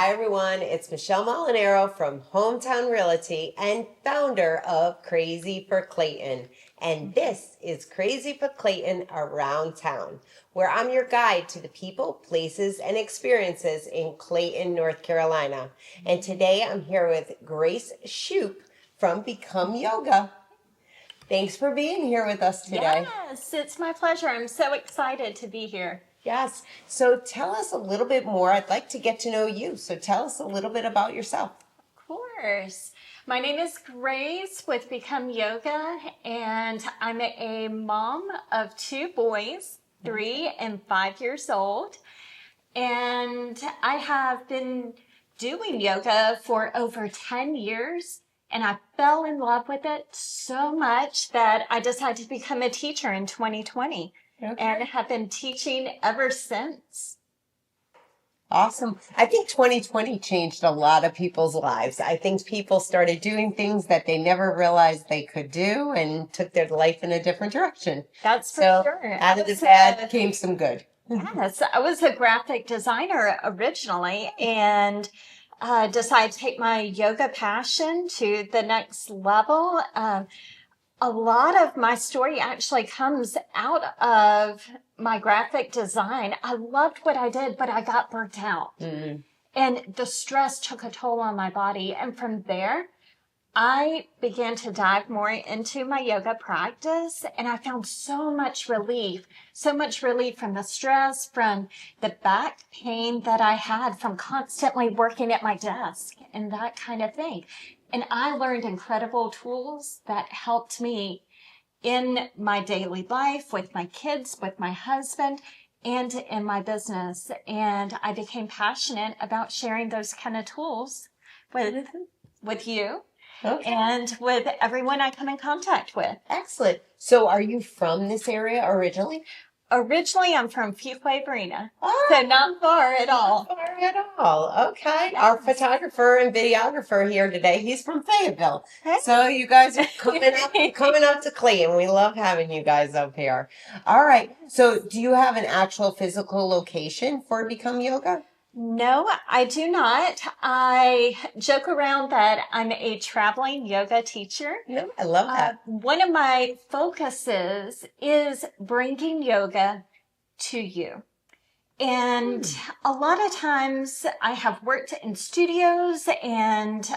Hi everyone, it's Michele Molinaro from Hometown Realty and founder of Crazy for Clayton. And this is Crazy for Clayton Around Town, where I'm your guide to the people, places, and experiences in Clayton, North Carolina. And today I'm here with Grace Schupp from Become Yoga. Thanks for being here with us today. Yes, it's my pleasure. I'm so excited to be here. Yes. So tell us a little bit more. I'd like to get to know you. So tell us a little bit about yourself. Of course. My name is Grace with Become Yoga, and I'm a mom of two boys, 3 and 5 years old. And I have been doing yoga for over 10 years, and I fell in love with it so much that I decided to become a teacher in 2020. Okay. And have been teaching ever since. Awesome. I think 2020 changed a lot of people's lives. I think people started doing things that they never realized they could do and took their life in a different direction. That's for sure. Out of the bad came some good. Yes, I was a graphic designer originally and decided to take my yoga passion to the next level. A lot of my story actually comes out of my graphic design. I loved what I did, but I got burnt out. Mm-hmm. And the stress took a toll on my body. And from there, I began to dive more into my yoga practice, and I found so much relief from the stress, from the back pain that I had from constantly working at my desk and that kind of thing. And I learned incredible tools that helped me in my daily life with my kids, with my husband, and in my business. And I became passionate about sharing those kind of tools with you. Okay. And with everyone I come in contact with. Excellent. So are you from this area originally? Originally, I'm from Fuquay-Varina, so not far at all. Not far at all. Okay. Yes. Our photographer and videographer here today, he's from Fayetteville. Hey. So you guys are coming up to Clayton. We love having you guys up here. All right. So do you have an actual physical location for Become Yoga? No, I do not. I joke around that I'm a traveling yoga teacher. No, I love that. One of my focuses is bringing yoga to you. And a lot of times I have worked in studios and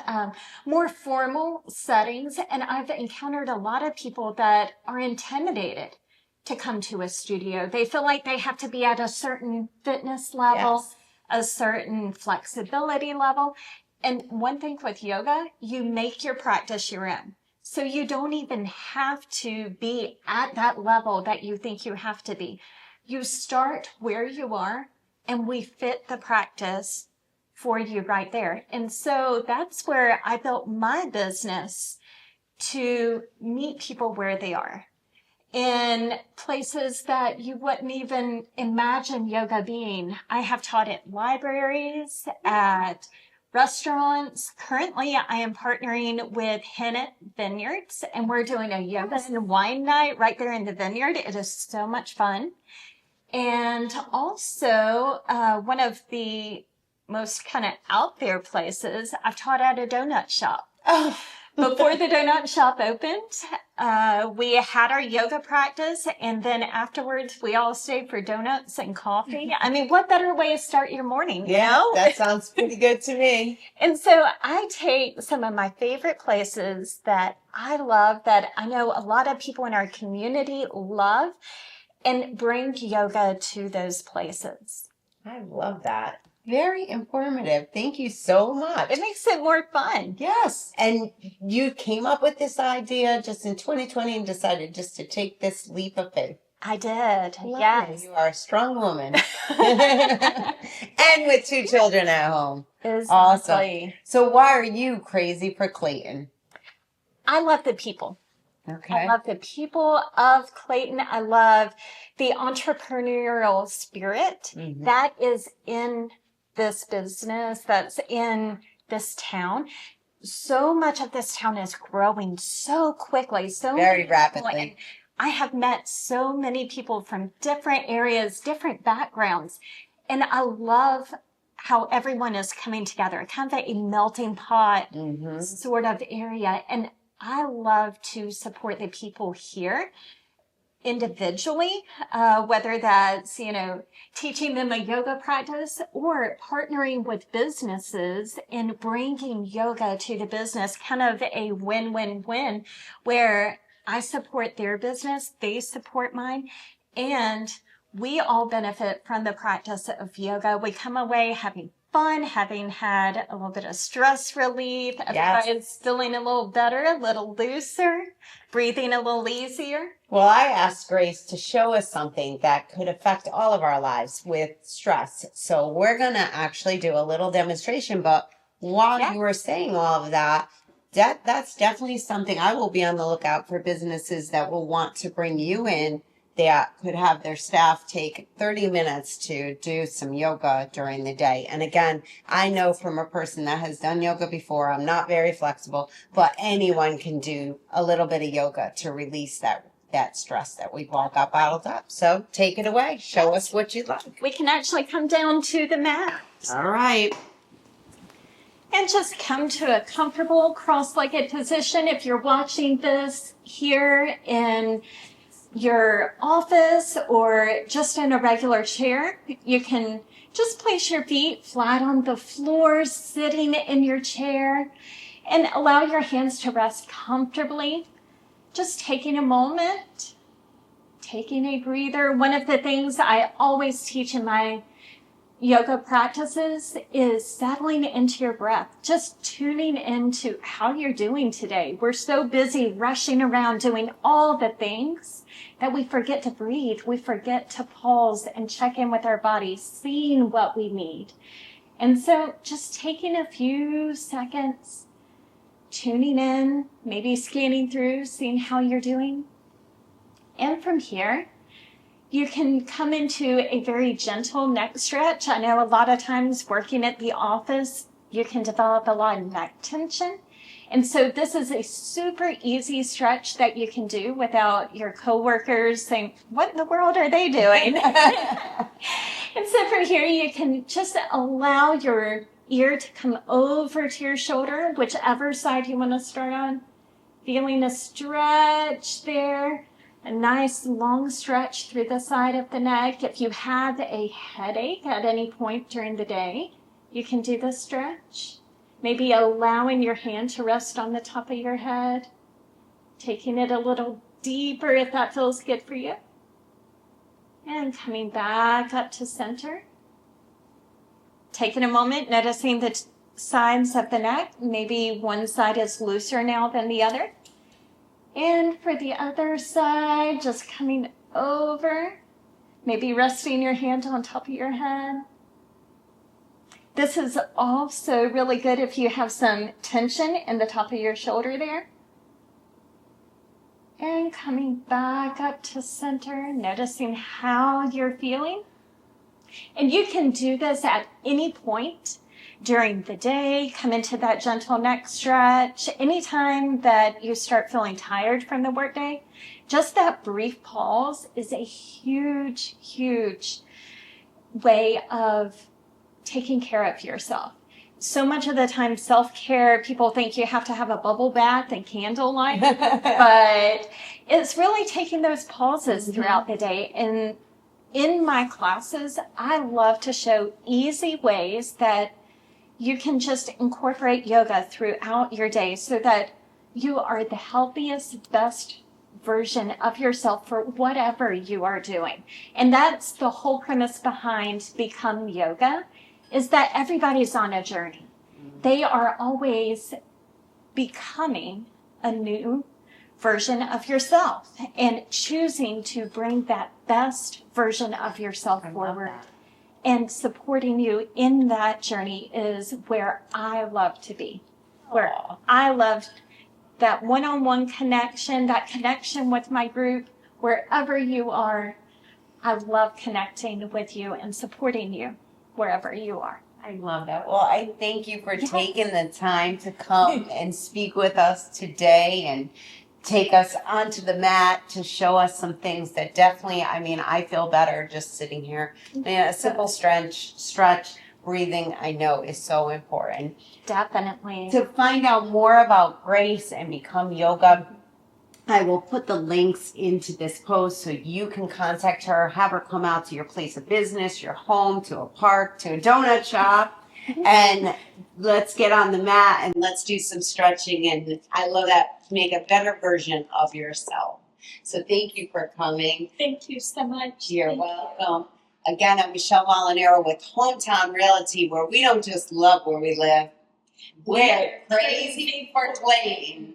more formal settings, and I've encountered a lot of people that are intimidated to come to a studio. They feel like they have to be at a certain fitness level. Yes. A certain flexibility level. And one thing with yoga, you make your practice your own. So you don't even have to be at that level that you think you have to be. You start where you are, and we fit the practice for you right there. And so that's where I built my business, to meet people where they are. In places that you wouldn't even imagine yoga being. I have taught at libraries, at restaurants. Currently, I am partnering with Hennett Vineyards, and we're doing a yoga and wine night right there in the vineyard. It is so much fun. And also, one of the most kind of out there places, I've taught at a donut shop. Oh. Before the donut shop opened, we had our yoga practice, and then afterwards we all stayed for donuts and coffee. I mean, what better way to start your morning? Yeah, you know? That sounds pretty good to me. And so I take some of my favorite places that I love, that I know a lot of people in our community love, and bring yoga to those places. I love that. Very informative. Thank you so much. It makes it more fun. Yes. And you came up with this idea just in 2020 and decided just to take this leap of faith. I did. Yes. You are a strong woman. And with 2 children at home. Exactly. Awesome. So why are you crazy for Clayton? I love the people. Okay. I love the people of Clayton. I love the entrepreneurial spirit that is in this business, that's in this town. So much of this town is growing so quickly, so very rapidly. I have met so many people from different areas, different backgrounds, and I love how everyone is coming together, kind of a melting pot sort of area. And I love to support the people here individually, whether that's, teaching them a yoga practice or partnering with businesses and bringing yoga to the business, kind of a win-win-win where I support their business, they support mine, and we all benefit from the practice of yoga. We come away having fun, having had a little bit of stress relief, everybody's feeling a little better, a little looser, breathing a little easier. Well, I asked Grace to show us something that could affect all of our lives with stress. So we're going to actually do a little demonstration. But while you were saying all of that, that's definitely something. I will be on the lookout for businesses that will want to bring you in that could have their staff take 30 minutes to do some yoga during the day. And again, I know from a person that has done yoga before, I'm not very flexible, but anyone can do a little bit of yoga to release that stress that we've all got bottled up. So take it away. Show us what you like. We can actually come down to the mat. All right. And just come to a comfortable cross-legged position. If you're watching this here in your office or just in a regular chair, you can just place your feet flat on the floor, sitting in your chair, and allow your hands to rest comfortably. Just taking a moment, taking a breather. One of the things I always teach in my yoga practices is settling into your breath, just tuning into how you're doing today. We're so busy rushing around doing all the things that we forget to breathe. We forget to pause and check in with our body, seeing what we need. And so just taking a few seconds, tuning in, maybe scanning through, seeing how you're doing. And from here, you can come into a very gentle neck stretch. I know a lot of times working at the office, you can develop a lot of neck tension. And so this is a super easy stretch that you can do without your coworkers saying, what in the world are they doing? And so from here, you can just allow your ear to come over to your shoulder, whichever side you want to start on. Feeling a stretch there. A nice long stretch through the side of the neck. If you have a headache at any point during the day, you can do this stretch. Maybe allowing your hand to rest on the top of your head. Taking it a little deeper if that feels good for you. And coming back up to center. Taking a moment, noticing the sides of the neck. Maybe one side is looser now than the other. And for the other side, just coming over, maybe resting your hand on top of your head. This is also really good if you have some tension in the top of your shoulder there. And coming back up to center, noticing how you're feeling. And you can do this at any point during the day. Come into that gentle neck stretch. Anytime that you start feeling tired from the workday, just that brief pause is a huge, huge way of taking care of yourself. So much of the time, self-care, people think you have to have a bubble bath and candlelight, but it's really taking those pauses throughout the day. And in my classes, I love to show easy ways that you can just incorporate yoga throughout your day so that you are the healthiest, best version of yourself for whatever you are doing. And that's the whole premise behind Become Yoga, is that everybody's on a journey. They are always becoming a new version of yourself and choosing to bring that best version of yourself forward. And supporting you in that journey is where I love to be. Where I love that one-on-one connection, that connection with my group, wherever you are. I love connecting with you and supporting you wherever you are. I love that. Well, I thank you for taking the time to come and speak with us today and take us onto the mat to show us some things that definitely, I fan, I feel better just sitting here. A simple stretch breathing, I know, is so important. Definitely. To find out more about Grace and become yoga, I will put the links into this post so you can contact her, have her come out to your place of business, your home, to a park, to a donut shop, and let's get on the mat and let's do some stretching. And I love that, make a better version of yourself. So thank you for coming. Thank you so much. You're welcome. Again, I'm Michele Molinaro with Hometown Realty, where we don't just love where we live, we're crazy for Clayton.